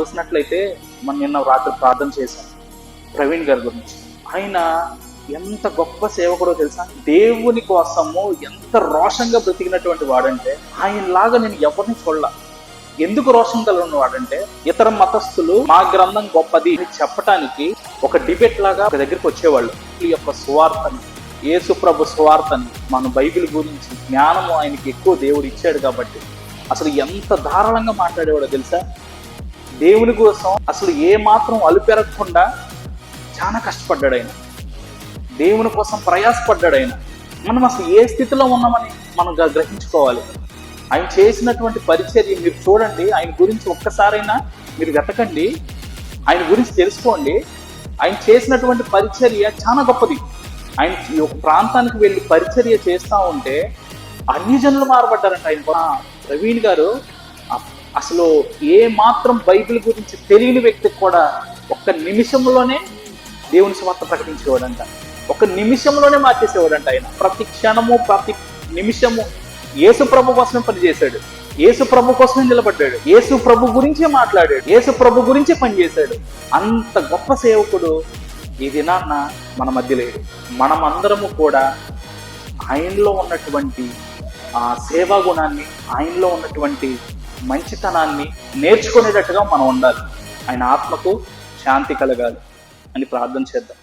చూసినట్లయితే మనం నిన్న రాత్రి ప్రార్థన చేశాం ప్రవీణ్ గారి గురించి. ఆయన ఎంత గొప్ప సేవకుడో తెలుసా? దేవుని కోసము ఎంత రోషంగా బ్రతికినటువంటి వాడంటే ఆయనలాగా నేను ఎవరిని చూడలా. ఎందుకు రోషం కలిగిన వాడంటే ఇతర మతస్థులు మా గ్రంథం గొప్పది అని చెప్పటానికి ఒక డిబేట్ లాగా ఒక దగ్గరికి వచ్చేవాళ్ళు. ఈ యొక్క సువార్తని, యేసు ప్రభు సువార్తని, మన బైబిల్ గురించి జ్ఞానము ఆయనకి ఎక్కువ దేవుడు ఇచ్చాడు కాబట్టి అసలు ఎంత ధారాళంగా మాట్లాడేవాడో తెలుసా? దేవుని కోసం అసలు ఏ మాత్రం అలుపెరగకుండా చాలా కష్టపడ్డాడు ఆయన. దేవుని కోసం ప్రయాసపడ్డాడు ఆయన. మనం అసలు ఏ స్థితిలో ఉన్నామని మనం గ్రహించుకోవాలి. ఆయన చేసినటువంటి పరిచర్య మీరు చూడండి. ఆయన గురించి ఒక్కసారైనా మీరు వెతకండి, ఆయన గురించి తెలుసుకోండి. ఆయన చేసినటువంటి పరిచర్య చాలా గొప్పది. ఆయన ఒక ప్రాంతానికి వెళ్ళి పరిచర్య చేస్తూ ఉంటే అన్ని జనులు మారబడ్డారంట. ఆయన ప్రవీణ్ గారు అసలు ఏ మాత్రం బైబిల్ గురించి తెలియని వ్యక్తికి కూడా ఒక్క నిమిషంలోనే దేవుని సువార్త ప్రకటించేవాడంట. ఒక నిమిషంలోనే మార్చేసేవాడంట. ఆయన ప్రతి క్షణము ప్రతి నిమిషము యేసు ప్రభు కోసమే పనిచేశాడు, యేసు ప్రభు కోసమే నిలబడ్డాడు, యేసు ప్రభు గురించే మాట్లాడాడు, యేసు ప్రభు గురించే పనిచేశాడు. అంత గొప్ప సేవకుడు ఈ దినాన్న మన మధ్య లేడు. మనమందరము కూడా ఆయనలో ఉన్నటువంటి ఆ సేవా గుణాన్ని, ఆయనలో ఉన్నటువంటి మంచితనాన్ని నేర్చుకునేటట్టుగా మనం ఉండాలి. ఆయన ఆత్మకు శాంతి కలగాలి అని ప్రార్థన చేద్దాం.